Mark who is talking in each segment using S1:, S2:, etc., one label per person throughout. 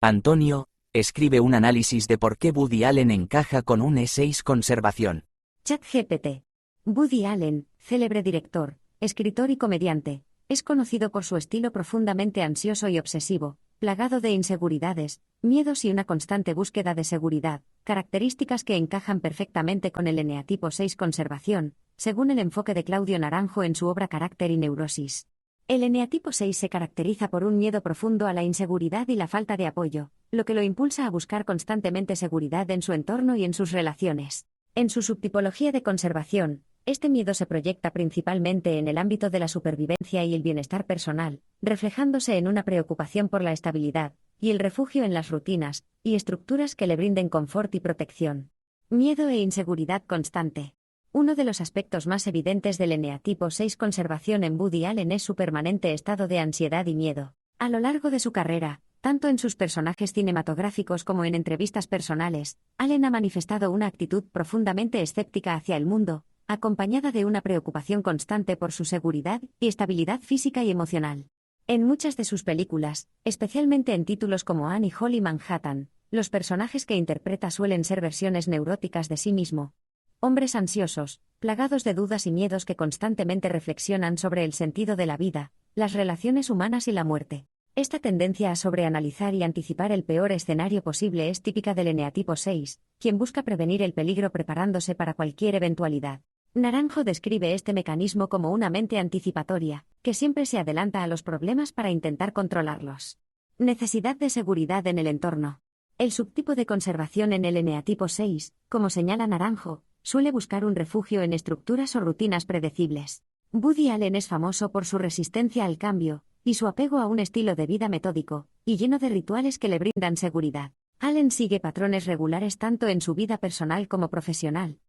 S1: Antonio, escribe un análisis de por qué Woody Allen encaja con un E6 conservación.
S2: ChatGPT. Woody Allen, célebre director, escritor y comediante, es conocido por su estilo profundamente ansioso y obsesivo, plagado de inseguridades, miedos y una constante búsqueda de seguridad, características que encajan perfectamente con el eneatipo 6 conservación, según el enfoque de Claudio Naranjo en su obra Carácter y Neurosis. El eneatipo 6 se caracteriza por un miedo profundo a la inseguridad y la falta de apoyo, lo que lo impulsa a buscar constantemente seguridad en su entorno y en sus relaciones. En su subtipología de conservación, este miedo se proyecta principalmente en el ámbito de la supervivencia y el bienestar personal, reflejándose en una preocupación por la estabilidad y el refugio en las rutinas y estructuras que le brinden confort y protección. Miedo e inseguridad constante. Uno de los aspectos más evidentes del eneatipo 6 conservación en Woody Allen es su permanente estado de ansiedad y miedo. A lo largo de su carrera, tanto en sus personajes cinematográficos como en entrevistas personales, Allen ha manifestado una actitud profundamente escéptica hacia el mundo, acompañada de una preocupación constante por su seguridad y estabilidad física y emocional. En muchas de sus películas, especialmente en títulos como Annie Hall y Manhattan, los personajes que interpreta suelen ser versiones neuróticas de sí mismo. Hombres ansiosos, plagados de dudas y miedos que constantemente reflexionan sobre el sentido de la vida, las relaciones humanas y la muerte. Esta tendencia a sobreanalizar y anticipar el peor escenario posible es típica del eneatipo 6, quien busca prevenir el peligro preparándose para cualquier eventualidad. Naranjo describe este mecanismo como una mente anticipatoria, que siempre se adelanta a los problemas para intentar controlarlos. Necesidad de seguridad en el entorno. El subtipo de conservación en el eneatipo 6, como señala Naranjo, suele buscar un refugio en estructuras o rutinas predecibles. Woody Allen es famoso por su resistencia al cambio y su apego a un estilo de vida metódico y lleno de rituales que le brindan seguridad. Allen sigue patrones regulares tanto en su vida personal como profesional.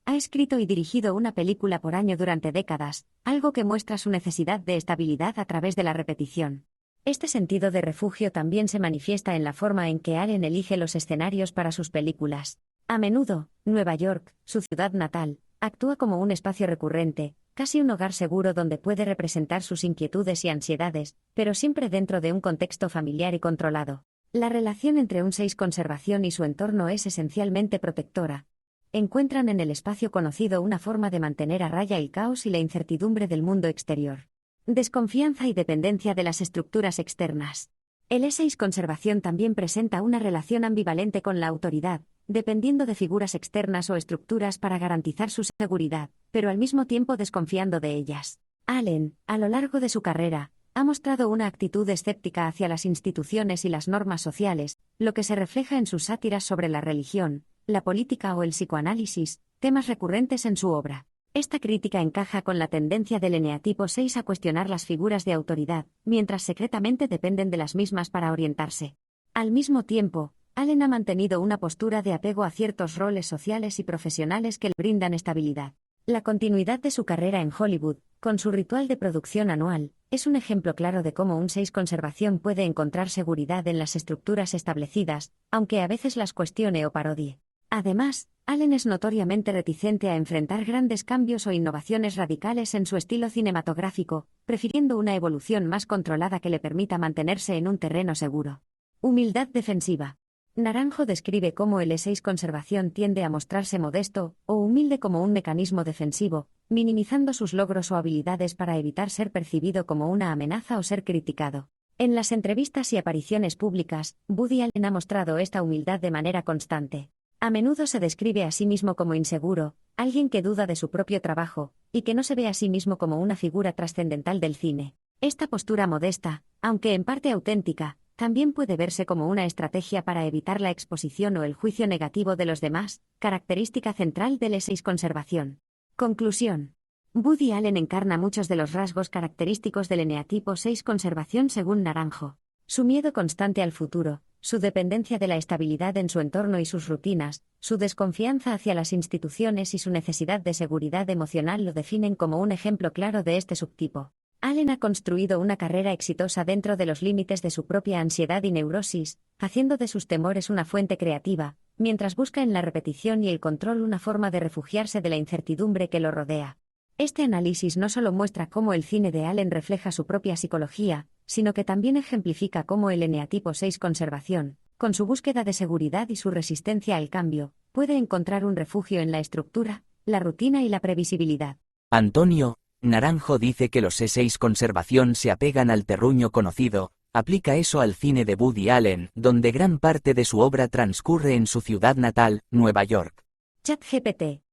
S2: Ha escrito y dirigido una película por año durante décadas, algo que muestra su necesidad de estabilidad a través de la repetición. Este sentido de refugio también se manifiesta en la forma en que Allen elige los escenarios para sus películas. A menudo, Nueva York, su ciudad natal, actúa como un espacio recurrente, casi un hogar seguro donde puede representar sus inquietudes y ansiedades, pero siempre dentro de un contexto familiar y controlado. La relación entre un 6 conservación y su entorno es esencialmente protectora. Encuentran en el espacio conocido una forma de mantener a raya el caos y la incertidumbre del mundo exterior. Desconfianza y dependencia de las estructuras externas. El E6 conservación también presenta una relación ambivalente con la autoridad, dependiendo de figuras externas o estructuras para garantizar su seguridad, pero al mismo tiempo desconfiando de ellas. Allen, a lo largo de su carrera, ha mostrado una actitud escéptica hacia las instituciones y las normas sociales, lo que se refleja en sus sátiras sobre la religión, la política o el psicoanálisis, temas recurrentes en su obra. Esta crítica encaja con la tendencia del eneatipo 6 a cuestionar las figuras de autoridad, mientras secretamente dependen de las mismas para orientarse. Al mismo tiempo, Allen ha mantenido una postura de apego a ciertos roles sociales y profesionales que le brindan estabilidad. La continuidad de su carrera en Hollywood, con su ritual de producción anual, es un ejemplo claro de cómo un 6 conservación puede encontrar seguridad en las estructuras establecidas, aunque a veces las cuestione o parodie. Además, Allen es notoriamente reticente a enfrentar grandes cambios o innovaciones radicales en su estilo cinematográfico, prefiriendo una evolución más controlada que le permita mantenerse en un terreno seguro. Humildad defensiva. Naranjo describe cómo el E6 conservación tiende a mostrarse modesto o humilde como un mecanismo defensivo, minimizando sus logros o habilidades para evitar ser percibido como una amenaza o ser criticado. En las entrevistas y apariciones públicas, Woody Allen ha mostrado esta humildad de manera constante. A menudo se describe a sí mismo como inseguro, alguien que duda de su propio trabajo, y que no se ve a sí mismo como una figura trascendental del cine. Esta postura modesta, aunque en parte auténtica, también puede verse como una estrategia para evitar la exposición o el juicio negativo de los demás, característica central del E6 conservación. Conclusión. Woody Allen encarna muchos de los rasgos característicos del eneatipo 6 conservación según Naranjo. Su miedo constante al futuro, su dependencia de la estabilidad en su entorno y sus rutinas, su desconfianza hacia las instituciones y su necesidad de seguridad emocional lo definen como un ejemplo claro de este subtipo. Allen ha construido una carrera exitosa dentro de los límites de su propia ansiedad y neurosis, haciendo de sus temores una fuente creativa, mientras busca en la repetición y el control una forma de refugiarse de la incertidumbre que lo rodea. Este análisis no solo muestra cómo el cine de Allen refleja su propia psicología, sino que también ejemplifica cómo el eneatipo 6 conservación Con su búsqueda de seguridad y su resistencia al cambio, puede encontrar un refugio en la estructura, la rutina y la previsibilidad.
S1: Antonio Naranjo dice que los E6 conservación se apegan al terruño conocido, aplica eso al cine de Woody Allen, donde gran parte de su obra transcurre en su ciudad natal, Nueva York.
S2: ChatGPT.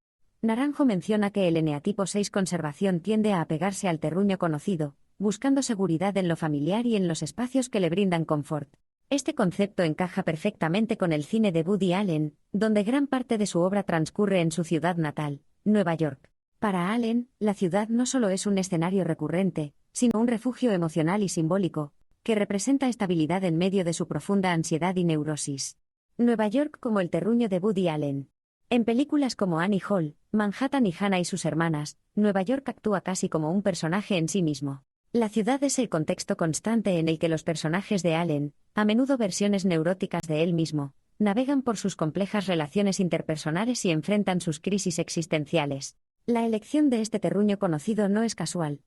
S2: Naranjo menciona que el eneatipo 6 conservación tiende a apegarse al terruño conocido, buscando seguridad en lo familiar y en los espacios que le brindan confort. Este concepto encaja perfectamente con el cine de Woody Allen, donde gran parte de su obra transcurre en su ciudad natal, Nueva York. Para Allen, la ciudad no solo es un escenario recurrente, sino un refugio emocional y simbólico, que representa estabilidad en medio de su profunda ansiedad y neurosis. Nueva York como el terruño de Woody Allen. En películas como Annie Hall, Manhattan y Hannah y sus hermanas, Nueva York actúa casi como un personaje en sí mismo. La ciudad es el contexto constante en el que los personajes de Allen, a menudo versiones neuróticas de él mismo, navegan por sus complejas relaciones interpersonales y enfrentan sus crisis existenciales. La elección de este terruño conocido no es casual.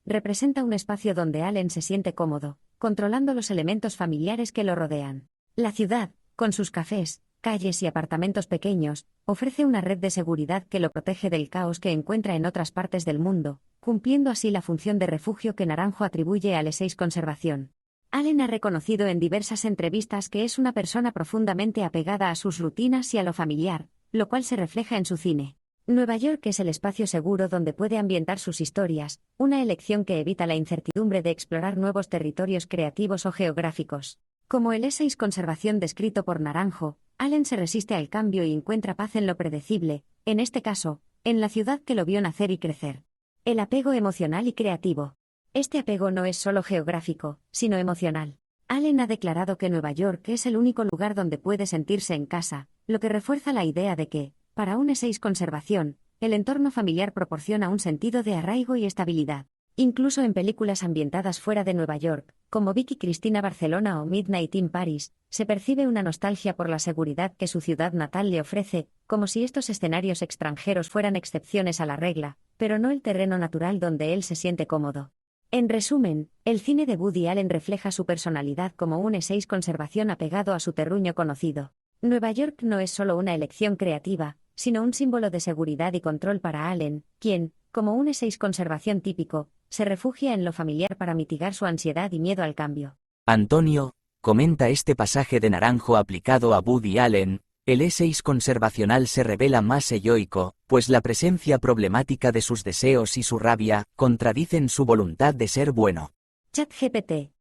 S2: Representa un espacio donde Allen se siente cómodo, controlando los elementos familiares que lo rodean. La ciudad, con sus cafés, calles y apartamentos pequeños, ofrece una red de seguridad que lo protege del caos que encuentra en otras partes del mundo, cumpliendo así la función de refugio que Naranjo atribuye al E6 conservación. Allen ha reconocido en diversas entrevistas que es una persona profundamente apegada a sus rutinas y a lo familiar, lo cual se refleja en su cine. Nueva York es el espacio seguro donde puede ambientar sus historias, una elección que evita la incertidumbre de explorar nuevos territorios creativos o geográficos. Como el E6 conservación descrito por Naranjo, Allen se resiste al cambio y encuentra paz en lo predecible, en este caso, en la ciudad que lo vio nacer y crecer. El apego emocional y creativo. Este apego no es solo geográfico, sino emocional. Allen ha declarado que Nueva York es el único lugar donde puede sentirse en casa, lo que refuerza la idea de que, para un E6 conservación, el entorno familiar proporciona un sentido de arraigo y estabilidad. Incluso en películas ambientadas fuera de Nueva York, como Vicky Cristina Barcelona o Midnight in Paris, se percibe una nostalgia por la seguridad que su ciudad natal le ofrece, como si estos escenarios extranjeros fueran excepciones a la regla, pero no el terreno natural donde él se siente cómodo. En resumen, el cine de Woody Allen refleja su personalidad como un E6 conservación apegado a su terruño conocido. Nueva York no es solo una elección creativa, sino un símbolo de seguridad y control para Allen, quien, como un E6 conservación típico, se refugia en lo familiar para mitigar su ansiedad y miedo al cambio.
S1: Antonio comenta este pasaje de Naranjo aplicado a Woody Allen. El E6 conservacional se revela más egoico, pues la presencia problemática de sus deseos y su rabia contradicen su voluntad de ser bueno.
S2: ChatGPT.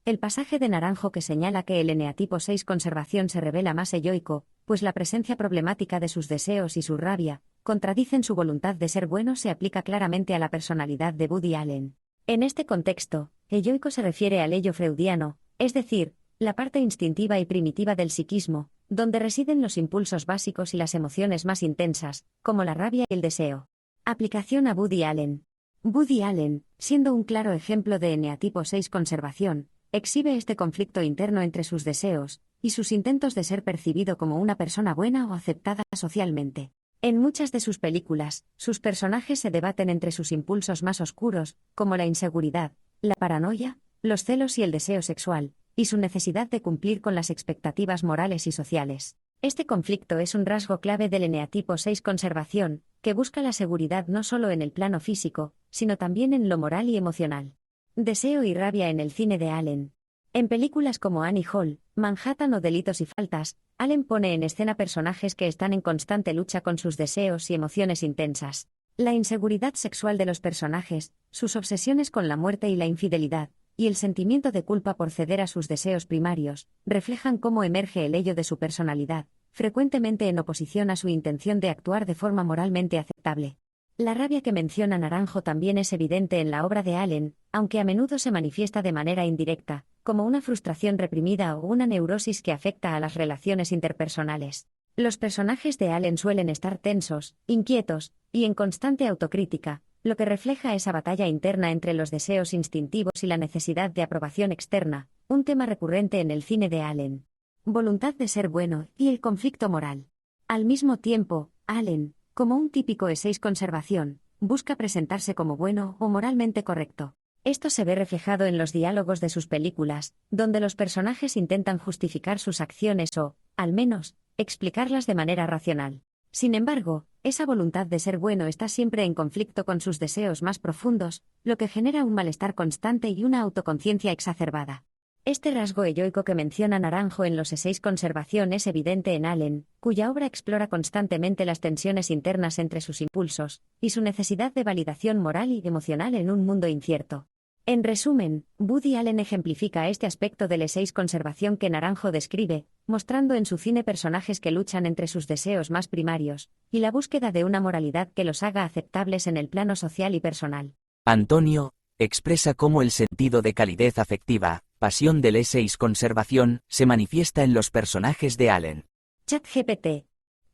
S2: El pasaje de Naranjo que señala que el eneatipo 6 conservación se revela más egoico, pues la presencia problemática de sus deseos y su rabia contradicen su voluntad de ser bueno se aplica claramente a la personalidad de Woody Allen. En este contexto, egoico se refiere al ello freudiano, es decir, la parte instintiva y primitiva del psiquismo, donde residen los impulsos básicos y las emociones más intensas, como la rabia y el deseo. Aplicación a Woody Allen. Woody Allen, siendo un claro ejemplo de eneatipo 6 conservación, exhibe este conflicto interno entre sus deseos y sus intentos de ser percibido como una persona buena o aceptada socialmente. En muchas de sus películas, sus personajes se debaten entre sus impulsos más oscuros, como la inseguridad, la paranoia, los celos y el deseo sexual, y su necesidad de cumplir con las expectativas morales y sociales. Este conflicto es un rasgo clave del eneatipo 6 conservación, que busca la seguridad no solo en el plano físico, sino también en lo moral y emocional. Deseo y rabia en el cine de Allen. En películas como Annie Hall, Manhattan o Delitos y Faltas, Allen pone en escena personajes que están en constante lucha con sus deseos y emociones intensas. La inseguridad sexual de los personajes, sus obsesiones con la muerte y la infidelidad, y el sentimiento de culpa por ceder a sus deseos primarios, reflejan cómo emerge el ello de su personalidad, frecuentemente en oposición a su intención de actuar de forma moralmente aceptable. La rabia que menciona Naranjo también es evidente en la obra de Allen, aunque a menudo se manifiesta de manera indirecta, como una frustración reprimida o una neurosis que afecta a las relaciones interpersonales. Los personajes de Allen suelen estar tensos, inquietos, y en constante autocrítica, lo que refleja esa batalla interna entre los deseos instintivos y la necesidad de aprobación externa, un tema recurrente en el cine de Allen. Voluntad de ser bueno y el conflicto moral. Al mismo tiempo, Allen, como un típico E6 conservación, busca presentarse como bueno o moralmente correcto. Esto se ve reflejado en los diálogos de sus películas, donde los personajes intentan justificar sus acciones o, al menos, explicarlas de manera racional. Sin embargo, esa voluntad de ser bueno está siempre en conflicto con sus deseos más profundos, lo que genera un malestar constante y una autoconciencia exacerbada. Este rasgo egoico que menciona Naranjo en los essays Conservación es evidente en Allen, cuya obra explora constantemente las tensiones internas entre sus impulsos y su necesidad de validación moral y emocional en un mundo incierto. En resumen, Woody Allen ejemplifica este aspecto del essays Conservación que Naranjo describe, mostrando en su cine personajes que luchan entre sus deseos más primarios y la búsqueda de una moralidad que los haga aceptables en el plano social y personal.
S1: Antonio expresa cómo el sentido de calidez afectiva, pasión del essays Conservación, se manifiesta en los personajes de Allen.
S2: ChatGPT.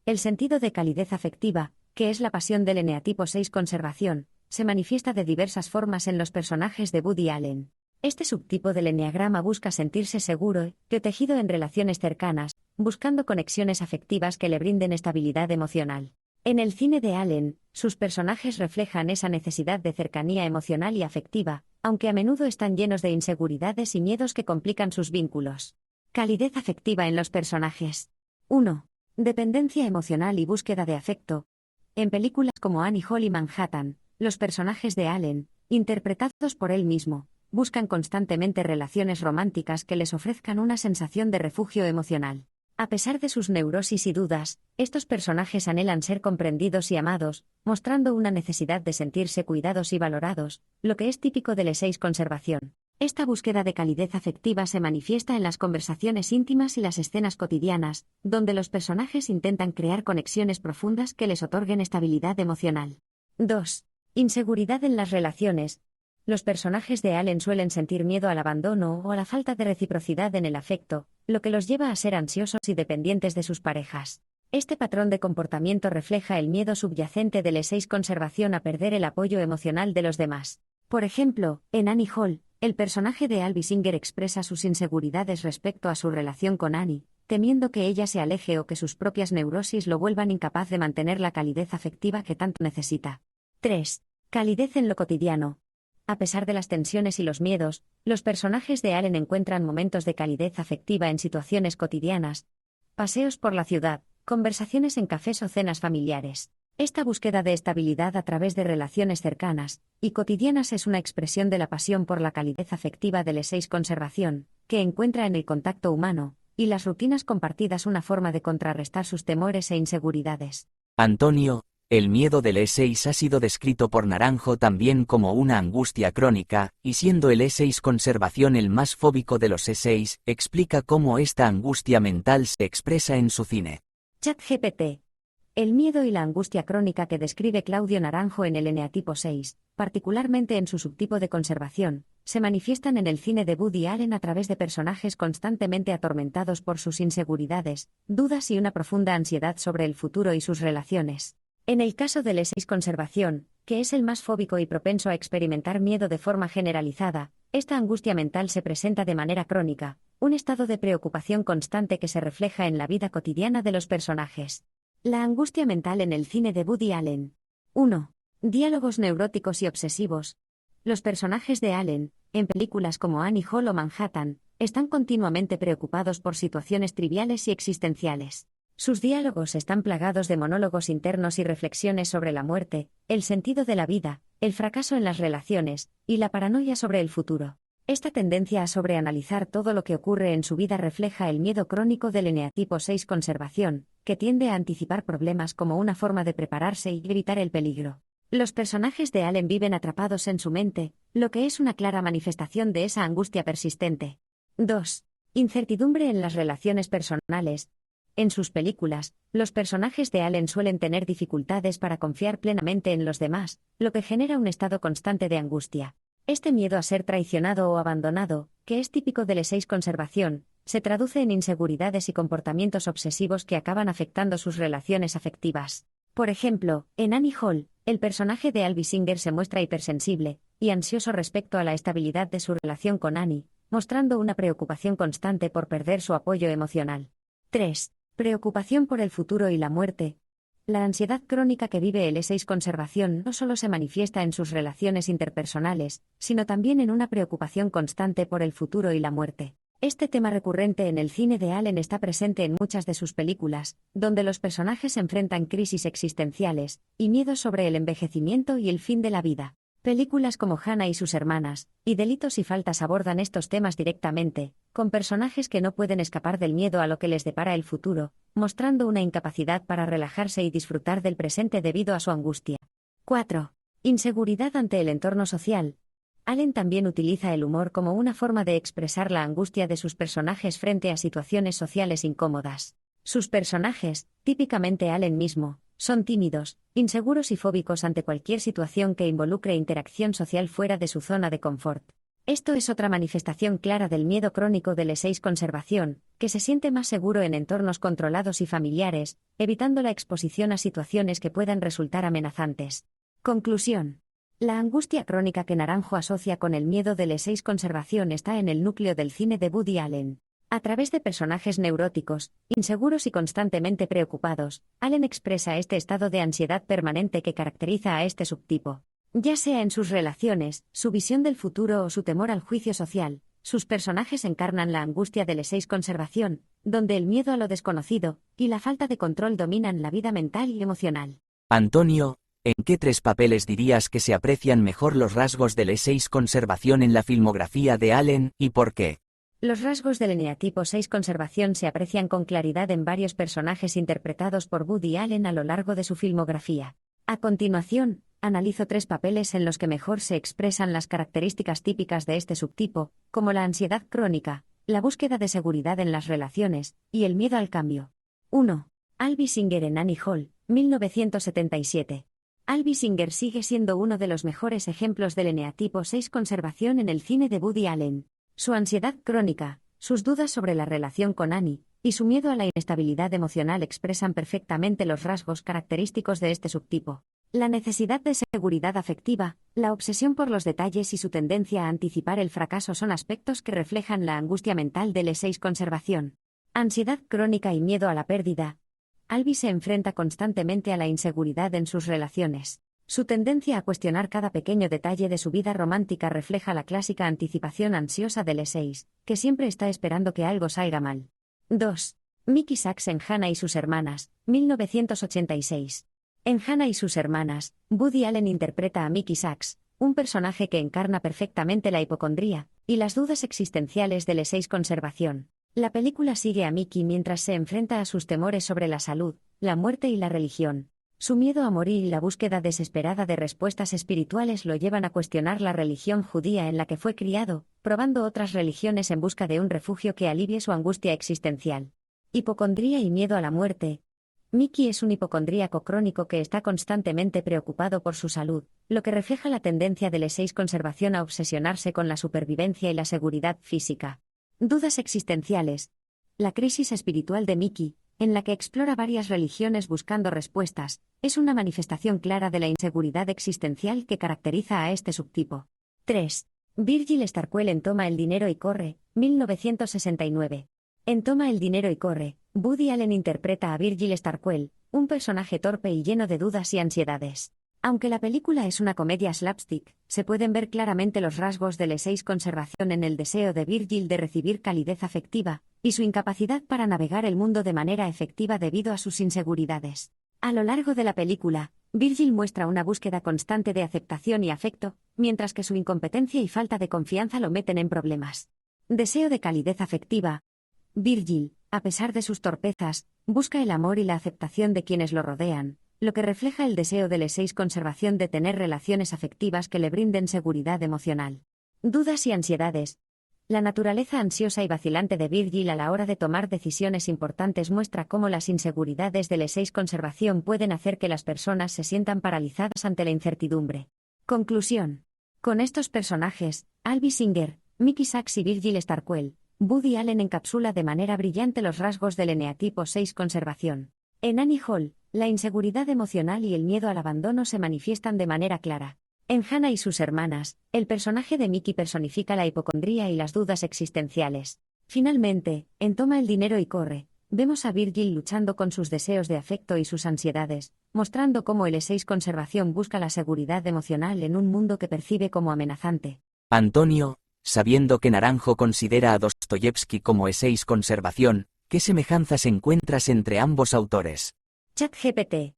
S2: El sentido de calidez afectiva, que es la pasión del eneatipo 6 Conservación, se manifiesta de diversas formas en los personajes de Woody Allen. Este subtipo del eneagrama busca sentirse seguro y protegido en relaciones cercanas, buscando conexiones afectivas que le brinden estabilidad emocional. En el cine de Allen, sus personajes reflejan esa necesidad de cercanía emocional y afectiva, aunque a menudo están llenos de inseguridades y miedos que complican sus vínculos. Calidez afectiva en los personajes. 1. Dependencia emocional y búsqueda de afecto. En películas como Annie Hall y Manhattan, los personajes de Allen, interpretados por él mismo, buscan constantemente relaciones románticas que les ofrezcan una sensación de refugio emocional. A pesar de sus neurosis y dudas, estos personajes anhelan ser comprendidos y amados, mostrando una necesidad de sentirse cuidados y valorados, lo que es típico del essays Conservación. Esta búsqueda de calidez afectiva se manifiesta en las conversaciones íntimas y las escenas cotidianas, donde los personajes intentan crear conexiones profundas que les otorguen estabilidad emocional. 2. Inseguridad en las relaciones. Los personajes de Allen suelen sentir miedo al abandono o a la falta de reciprocidad en el afecto, lo que los lleva a ser ansiosos y dependientes de sus parejas. Este patrón de comportamiento refleja el miedo subyacente del essays Conservación a perder el apoyo emocional de los demás. Por ejemplo, en Annie Hall, el personaje de Albie Singer expresa sus inseguridades respecto a su relación con Annie, temiendo que ella se aleje o que sus propias neurosis lo vuelvan incapaz de mantener la calidez afectiva que tanto necesita. 3. Calidez en lo cotidiano. A pesar de las tensiones y los miedos, los personajes de Allen encuentran momentos de calidez afectiva en situaciones cotidianas. Paseos por la ciudad, conversaciones en cafés o cenas familiares. Esta búsqueda de estabilidad a través de relaciones cercanas y cotidianas es una expresión de la pasión por la calidez afectiva del essays Conservación, que encuentra en el contacto humano y las rutinas compartidas una forma de contrarrestar sus temores e inseguridades.
S1: Antonio, el miedo del essays ha sido descrito por Naranjo también como una angustia crónica, y siendo el essays Conservación el más fóbico de los essays, explica cómo esta angustia mental se expresa en su cine.
S2: ChatGPT. El miedo y la angustia crónica que describe Claudio Naranjo en el eneatipo 6, particularmente en su subtipo de conservación, se manifiestan en el cine de Woody Allen a través de personajes constantemente atormentados por sus inseguridades, dudas y una profunda ansiedad sobre el futuro y sus relaciones. En el caso del essays Conservación, que es el más fóbico y propenso a experimentar miedo de forma generalizada, esta angustia mental se presenta de manera crónica, un estado de preocupación constante que se refleja en la vida cotidiana de los personajes. La angustia mental en el cine de Woody Allen. 1. Diálogos neuróticos y obsesivos. Los personajes de Allen, en películas como Annie Hall o Manhattan, están continuamente preocupados por situaciones triviales y existenciales. Sus diálogos están plagados de monólogos internos y reflexiones sobre la muerte, el sentido de la vida, el fracaso en las relaciones, y la paranoia sobre el futuro. Esta tendencia a sobreanalizar todo lo que ocurre en su vida refleja el miedo crónico del eneatipo 6 Conservación, que tiende a anticipar problemas como una forma de prepararse y evitar el peligro. Los personajes de Allen viven atrapados en su mente, lo que es una clara manifestación de esa angustia persistente. 2. Incertidumbre en las relaciones personales. En sus películas, los personajes de Allen suelen tener dificultades para confiar plenamente en los demás, lo que genera un estado constante de angustia. Este miedo a ser traicionado o abandonado, que es típico del essays Conservación, se traduce en inseguridades y comportamientos obsesivos que acaban afectando sus relaciones afectivas. Por ejemplo, en Annie Hall, el personaje de Albie Singer se muestra hipersensible y ansioso respecto a la estabilidad de su relación con Annie, mostrando una preocupación constante por perder su apoyo emocional. 3. Preocupación por el futuro y la muerte. La ansiedad crónica que vive el E6 conservación no solo se manifiesta en sus relaciones interpersonales, sino también en una preocupación constante por el futuro y la muerte. Este tema recurrente en el cine de Allen está presente en muchas de sus películas, donde los personajes enfrentan crisis existenciales y miedos sobre el envejecimiento y el fin de la vida. Películas como Hannah y sus hermanas, y Delitos y Faltas abordan estos temas directamente, con personajes que no pueden escapar del miedo a lo que les depara el futuro, mostrando una incapacidad para relajarse y disfrutar del presente debido a su angustia. 4. Inseguridad ante el entorno social. Allen también utiliza el humor como una forma de expresar la angustia de sus personajes frente a situaciones sociales incómodas. Sus personajes, típicamente Allen mismo, son tímidos, inseguros y fóbicos ante cualquier situación que involucre interacción social fuera de su zona de confort. Esto es otra manifestación clara del miedo crónico del E6 conservación, que se siente más seguro en entornos controlados y familiares, evitando la exposición a situaciones que puedan resultar amenazantes. Conclusión. La angustia crónica que Naranjo asocia con el miedo del E6 conservación está en el núcleo del cine de Woody Allen. A través de personajes neuróticos, inseguros y constantemente preocupados, Allen expresa este estado de ansiedad permanente que caracteriza a este subtipo. Ya sea en sus relaciones, su visión del futuro o su temor al juicio social, sus personajes encarnan la angustia del E6 conservación, donde el miedo a lo desconocido y la falta de control dominan la vida mental y emocional.
S1: Antonio, ¿en qué 3 papeles dirías que se aprecian mejor los rasgos del E6 conservación en la filmografía de Allen, y por qué?
S2: Los rasgos del eneatipo 6 conservación se aprecian con claridad en varios personajes interpretados por Woody Allen a lo largo de su filmografía. A continuación, analizo 3 papeles en los que mejor se expresan las características típicas de este subtipo, como la ansiedad crónica, la búsqueda de seguridad en las relaciones, y el miedo al cambio. 1. Albie Singer en Annie Hall, 1977. Albie Singer sigue siendo uno de los mejores ejemplos del eneatipo 6 conservación en el cine de Woody Allen. Su ansiedad crónica, sus dudas sobre la relación con Annie, y su miedo a la inestabilidad emocional expresan perfectamente los rasgos característicos de este subtipo. La necesidad de seguridad afectiva, la obsesión por los detalles y su tendencia a anticipar el fracaso son aspectos que reflejan la angustia mental del E6 conservación. Ansiedad crónica y miedo a la pérdida. Albie se enfrenta constantemente a la inseguridad en sus relaciones. Su tendencia a cuestionar cada pequeño detalle de su vida romántica refleja la clásica anticipación ansiosa del E6, que siempre está esperando que algo salga mal. 2. Mickey Sachs en Hannah y sus hermanas, 1986. En Hannah y sus hermanas, Woody Allen interpreta a Mickey Sachs, un personaje que encarna perfectamente la hipocondría y las dudas existenciales del E6 conservación. La película sigue a Mickey mientras se enfrenta a sus temores sobre la salud, la muerte y la religión. Su miedo a morir y la búsqueda desesperada de respuestas espirituales lo llevan a cuestionar la religión judía en la que fue criado, probando otras religiones en busca de un refugio que alivie su angustia existencial. Hipocondría y miedo a la muerte. Mickey es un hipocondríaco crónico que está constantemente preocupado por su salud, lo que refleja la tendencia del E6 conservación a obsesionarse con la supervivencia y la seguridad física. Dudas existenciales. La crisis espiritual de Mickey, en la que explora varias religiones buscando respuestas, es una manifestación clara de la inseguridad existencial que caracteriza a este subtipo. 3. Virgil Starquel en Toma el dinero y corre, 1969. En Toma el dinero y corre, Woody Allen interpreta a Virgil Starquel, un personaje torpe y lleno de dudas y ansiedades. Aunque la película es una comedia slapstick, se pueden ver claramente los rasgos del E6 conservación en el deseo de Virgil de recibir calidez afectiva, y su incapacidad para navegar el mundo de manera efectiva debido a sus inseguridades. A lo largo de la película, Virgil muestra una búsqueda constante de aceptación y afecto, mientras que su incompetencia y falta de confianza lo meten en problemas. Deseo de calidez afectiva. Virgil, a pesar de sus torpezas, busca el amor y la aceptación de quienes lo rodean, lo que refleja el deseo del E6 conservación de tener relaciones afectivas que le brinden seguridad emocional. Dudas y ansiedades. La naturaleza ansiosa y vacilante de Virgil a la hora de tomar decisiones importantes muestra cómo las inseguridades del E6 conservación pueden hacer que las personas se sientan paralizadas ante la incertidumbre. Conclusión. Con estos personajes, Albie Singer, Mickey Sachs y Virgil Starquel, Woody Allen encapsula de manera brillante los rasgos del eneatipo 6 conservación. En Annie Hall, la inseguridad emocional y el miedo al abandono se manifiestan de manera clara. En Hannah y sus hermanas, el personaje de Mickey personifica la hipocondría y las dudas existenciales. Finalmente, en Toma el dinero y corre, vemos a Virgil luchando con sus deseos de afecto y sus ansiedades, mostrando cómo el E6 conservación busca la seguridad emocional en un mundo que percibe como amenazante.
S1: Antonio, sabiendo que Naranjo considera a Dostoyevsky como E6 conservación, ¿qué semejanzas encuentras entre ambos autores?
S2: ChatGPT.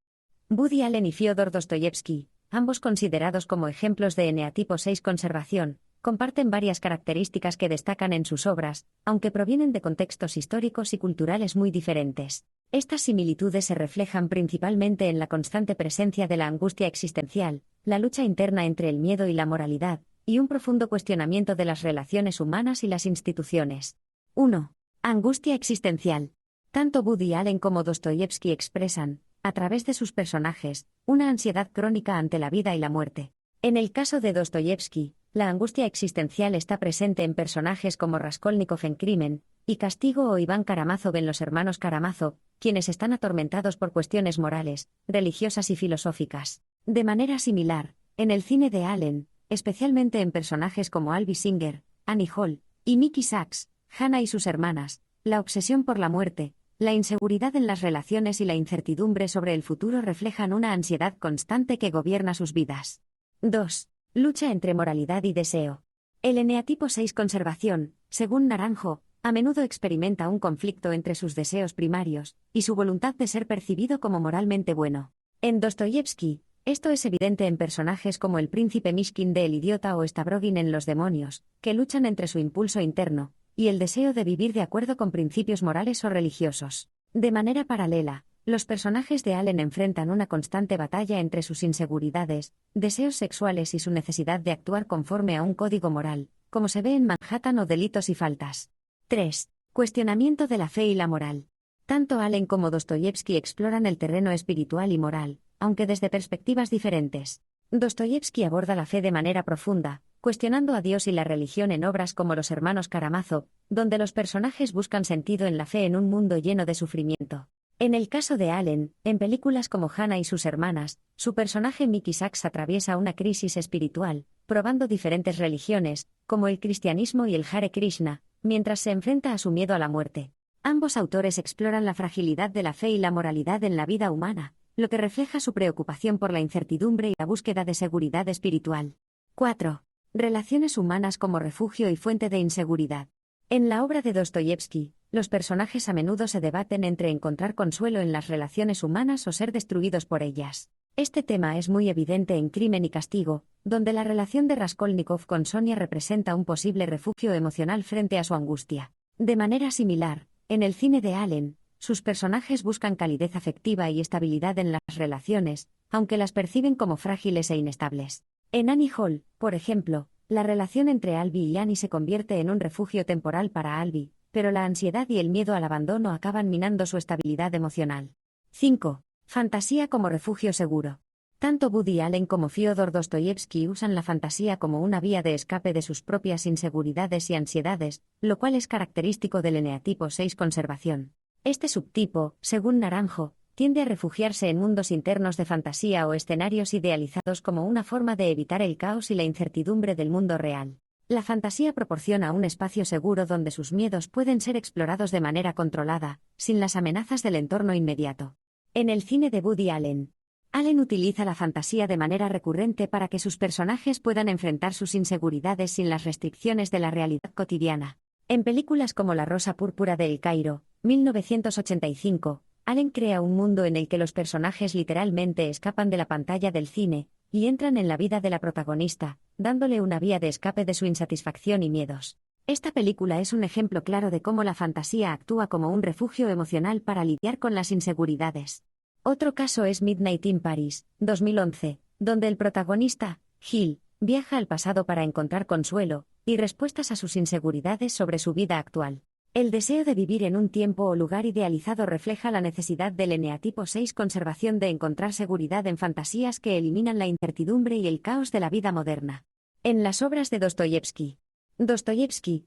S2: Woody Allen y Fyodor Dostoyevsky, ambos considerados como ejemplos de eneatipo 6 conservación, comparten varias características que destacan en sus obras, aunque provienen de contextos históricos y culturales muy diferentes. Estas similitudes se reflejan principalmente en la constante presencia de la angustia existencial, la lucha interna entre el miedo y la moralidad, y un profundo cuestionamiento de las relaciones humanas y las instituciones. 1. Angustia existencial. Tanto Woody Allen como Dostoyevsky expresan, a través de sus personajes, una ansiedad crónica ante la vida y la muerte. En el caso de Dostoyevsky, la angustia existencial está presente en personajes como Raskolnikov en Crimen y Castigo o Iván Karamazov en Los hermanos Karamazov, quienes están atormentados por cuestiones morales, religiosas y filosóficas. De manera similar, en el cine de Allen, especialmente en personajes como Alvy Singer, Annie Hall y Mickey Sachs, Hannah y sus hermanas, la obsesión por la muerte, la inseguridad en las relaciones y la incertidumbre sobre el futuro reflejan una ansiedad constante que gobierna sus vidas. 2. Lucha entre moralidad y deseo. El eneatipo 6 conservación, según Naranjo, a menudo experimenta un conflicto entre sus deseos primarios y su voluntad de ser percibido como moralmente bueno. En Dostoyevsky, esto es evidente en personajes como el príncipe Mishkin de El idiota o Stavrogin en Los demonios, que luchan entre su impulso interno y el deseo de vivir de acuerdo con principios morales o religiosos. De manera paralela, los personajes de Allen enfrentan una constante batalla entre sus inseguridades, deseos sexuales y su necesidad de actuar conforme a un código moral, como se ve en Manhattan o Delitos y faltas. 3. Cuestionamiento de la fe y la moral. Tanto Allen como Dostoyevsky exploran el terreno espiritual y moral, aunque desde perspectivas diferentes. Dostoyevsky aborda la fe de manera profunda, cuestionando a Dios y la religión en obras como Los hermanos Karamazov, donde los personajes buscan sentido en la fe en un mundo lleno de sufrimiento. En el caso de Allen, en películas como Hannah y sus hermanas, su personaje Mickey Sachs atraviesa una crisis espiritual, probando diferentes religiones, como el cristianismo y el Hare Krishna, mientras se enfrenta a su miedo a la muerte. Ambos autores exploran la fragilidad de la fe y la moralidad en la vida humana, lo que refleja su preocupación por la incertidumbre y la búsqueda de seguridad espiritual. 4. Relaciones humanas como refugio y fuente de inseguridad. En la obra de Dostoyevsky, los personajes a menudo se debaten entre encontrar consuelo en las relaciones humanas o ser destruidos por ellas. Este tema es muy evidente en Crimen y Castigo, donde la relación de Raskolnikov con Sonia representa un posible refugio emocional frente a su angustia. De manera similar, en el cine de Allen, sus personajes buscan calidez afectiva y estabilidad en las relaciones, aunque las perciben como frágiles e inestables. En Annie Hall, por ejemplo, la relación entre Alvy y Annie se convierte en un refugio temporal para Alvy, pero la ansiedad y el miedo al abandono acaban minando su estabilidad emocional. 5. Fantasía como refugio seguro. Tanto Woody Allen como Fyodor Dostoyevsky usan la fantasía como una vía de escape de sus propias inseguridades y ansiedades, lo cual es característico del eneatipo 6 conservación. Este subtipo, según Naranjo, tiende a refugiarse en mundos internos de fantasía o escenarios idealizados como una forma de evitar el caos y la incertidumbre del mundo real. La fantasía proporciona un espacio seguro donde sus miedos pueden ser explorados de manera controlada, sin las amenazas del entorno inmediato. En el cine de Woody Allen, Allen utiliza la fantasía de manera recurrente para que sus personajes puedan enfrentar sus inseguridades sin las restricciones de la realidad cotidiana. En películas como La rosa púrpura de El Cairo, 1985, Allen crea un mundo en el que los personajes literalmente escapan de la pantalla del cine y entran en la vida de la protagonista, dándole una vía de escape de su insatisfacción y miedos. Esta película es un ejemplo claro de cómo la fantasía actúa como un refugio emocional para lidiar con las inseguridades. Otro caso es Midnight in Paris, 2011, donde el protagonista, Gil, viaja al pasado para encontrar consuelo y respuestas a sus inseguridades sobre su vida actual. El deseo de vivir en un tiempo o lugar idealizado refleja la necesidad del eneatipo 6 conservación de encontrar seguridad en fantasías que eliminan la incertidumbre y el caos de la vida moderna. En las obras de Dostoyevsky,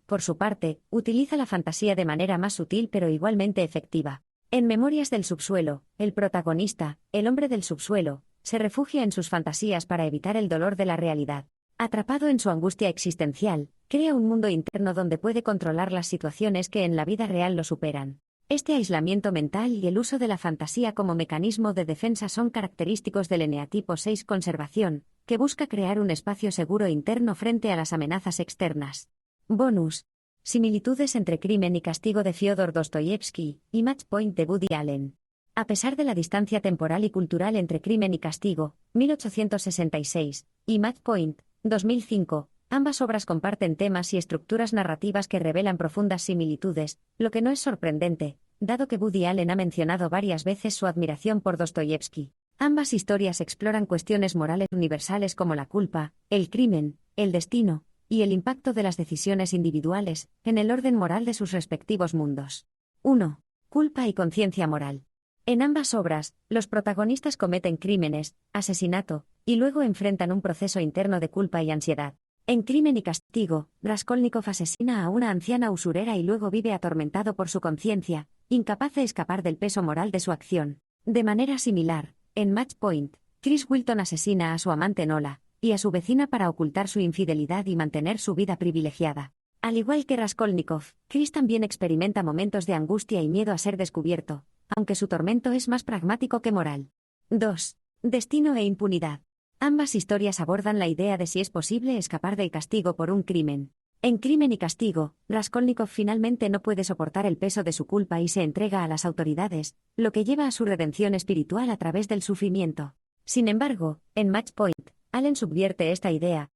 S2: por su parte, utiliza la fantasía de manera más sutil pero igualmente efectiva. En Memorias del subsuelo, el protagonista, el hombre del subsuelo, se refugia en sus fantasías para evitar el dolor de la realidad. Atrapado en su angustia existencial, crea un mundo interno donde puede controlar las situaciones que en la vida real lo superan. Este aislamiento mental y el uso de la fantasía como mecanismo de defensa son característicos del eneatipo 6 conservación, que busca crear un espacio seguro interno frente a las amenazas externas. Bonus. Similitudes entre Crimen y Castigo de Fyodor Dostoyevsky y Match Point de Woody Allen. A pesar de la distancia temporal y cultural entre Crimen y Castigo, 1866, y Match Point, 2005, ambas obras comparten temas y estructuras narrativas que revelan profundas similitudes, lo que no es sorprendente, dado que Woody Allen ha mencionado varias veces su admiración por Dostoyevsky. Ambas historias exploran cuestiones morales universales como la culpa, el crimen, el destino, y el impacto de las decisiones individuales, en el orden moral de sus respectivos mundos. 1. Culpa y conciencia moral. En ambas obras, los protagonistas cometen crímenes, asesinato, y luego enfrentan un proceso interno de culpa y ansiedad. En Crimen y Castigo, Raskolnikov asesina a una anciana usurera y luego vive atormentado por su conciencia, incapaz de escapar del peso moral de su acción. De manera similar, en Match Point, Chris Wilton asesina a su amante Nola, y a su vecina para ocultar su infidelidad y mantener su vida privilegiada. Al igual que Raskolnikov, Chris también experimenta momentos de angustia y miedo a ser descubierto, aunque su tormento es más pragmático que moral. 2. Destino e impunidad. Ambas historias abordan la idea de si es posible escapar del castigo por un crimen. En Crimen y Castigo, Raskolnikov finalmente no puede soportar el peso de su culpa y se entrega a las autoridades, lo que lleva a su redención espiritual a través del sufrimiento. Sin embargo, en Match Point, Allen subvierte esta idea.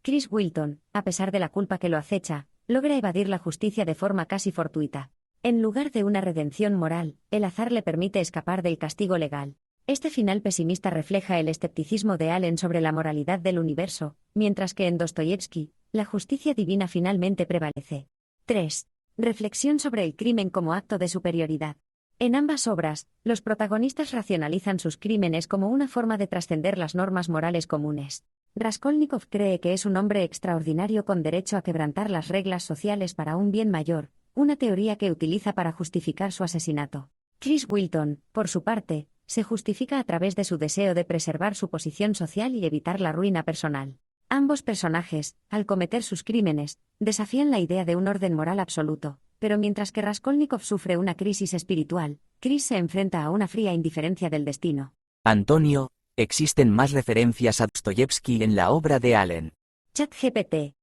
S2: Chris Wilton, a pesar de la culpa que lo acecha, logra evadir la justicia de forma casi fortuita. En lugar de una redención moral, el azar le permite escapar del castigo legal. Este final pesimista refleja el escepticismo de Allen sobre la moralidad del universo, mientras que en Dostoyevsky, la justicia divina finalmente prevalece. 3. Reflexión sobre el crimen como acto de superioridad. En ambas obras, los protagonistas racionalizan sus crímenes como una forma de trascender las normas morales comunes. Raskolnikov cree que es un hombre extraordinario con derecho a quebrantar las reglas sociales para un bien mayor, una teoría que utiliza para justificar su asesinato. Chris Wilton, por su parte, se justifica a través de su deseo de preservar su posición social y evitar la ruina personal. Ambos personajes, al cometer sus crímenes, desafían la idea de un orden moral absoluto, pero mientras que Raskolnikov sufre una crisis espiritual, Chris se enfrenta a una fría indiferencia del destino.
S1: Antonio, ¿existen más referencias a Dostoyevsky en la obra de Allen?
S2: ChatGPT.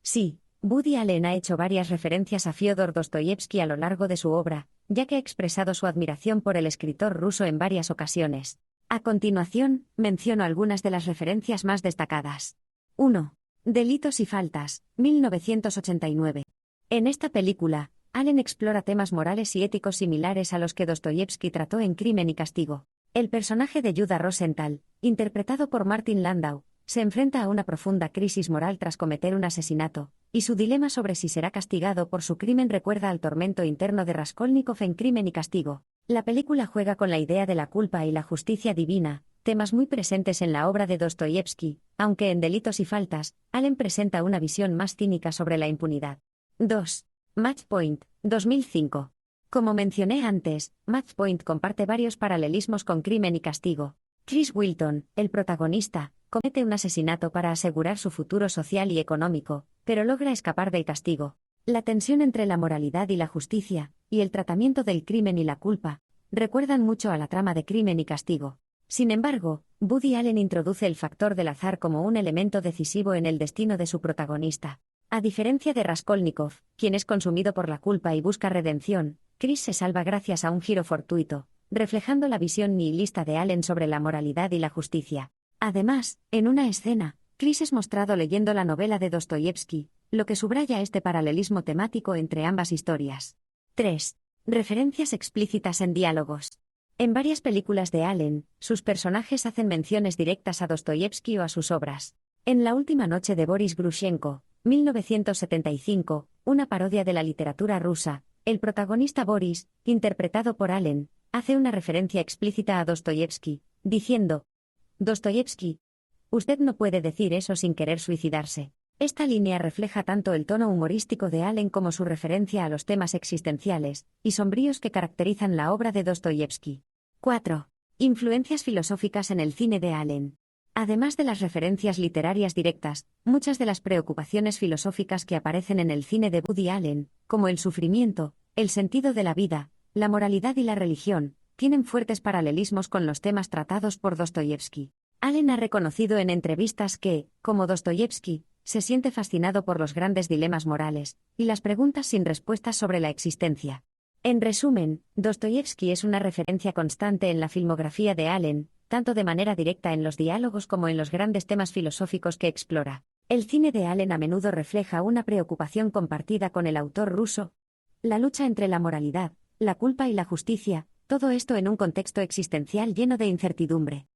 S2: Sí, Woody Allen ha hecho varias referencias a Fyodor Dostoyevsky a lo largo de su obra, ya que ha expresado su admiración por el escritor ruso en varias ocasiones. A continuación, menciono algunas de las referencias más destacadas. 1. Delitos y faltas, 1989. En esta película, Allen explora temas morales y éticos similares a los que Dostoyevsky trató en Crimen y Castigo. El personaje de Judah Rosenthal, interpretado por Martin Landau, se enfrenta a una profunda crisis moral tras cometer un asesinato, y su dilema sobre si será castigado por su crimen recuerda al tormento interno de Raskolnikov en Crimen y Castigo. La película juega con la idea de la culpa y la justicia divina, temas muy presentes en la obra de Dostoyevsky, aunque en Delitos y faltas, Allen presenta una visión más cínica sobre la impunidad. 2. Match Point, 2005. Como mencioné antes, Match Point comparte varios paralelismos con Crimen y Castigo. Chris Wilton, el protagonista, comete un asesinato para asegurar su futuro social y económico, pero logra escapar del castigo. La tensión entre la moralidad y la justicia, y el tratamiento del crimen y la culpa, recuerdan mucho a la trama de Crimen y Castigo. Sin embargo, Woody Allen introduce el factor del azar como un elemento decisivo en el destino de su protagonista. A diferencia de Raskolnikov, quien es consumido por la culpa y busca redención, Chris se salva gracias a un giro fortuito, reflejando la visión nihilista de Allen sobre la moralidad y la justicia. Además, en una escena, Chris es mostrado leyendo la novela de Dostoyevsky, lo que subraya este paralelismo temático entre ambas historias. 3. Referencias explícitas en diálogos. En varias películas de Allen, sus personajes hacen menciones directas a Dostoyevsky o a sus obras. En La última noche de Boris Grushenko, 1975, una parodia de la literatura rusa, el protagonista Boris, interpretado por Allen, hace una referencia explícita a Dostoyevsky, diciendo: Dostoyevsky, usted no puede decir eso sin querer suicidarse. Esta línea refleja tanto el tono humorístico de Allen como su referencia a los temas existenciales y sombríos que caracterizan la obra de Dostoyevsky. 4. Influencias filosóficas en el cine de Allen. Además de las referencias literarias directas, muchas de las preocupaciones filosóficas que aparecen en el cine de Woody Allen, como el sufrimiento, el sentido de la vida, La moralidad y la religión tienen fuertes paralelismos con los temas tratados por Dostoyevsky. Allen ha reconocido en entrevistas que, como Dostoyevsky, se siente fascinado por los grandes dilemas morales y las preguntas sin respuestas sobre la existencia. En resumen, Dostoyevsky es una referencia constante en la filmografía de Allen, tanto de manera directa en los diálogos como en los grandes temas filosóficos que explora. El cine de Allen a menudo refleja una preocupación compartida con el autor ruso: la lucha entre la moralidad, la culpa y la justicia, todo esto en un contexto existencial lleno de incertidumbre.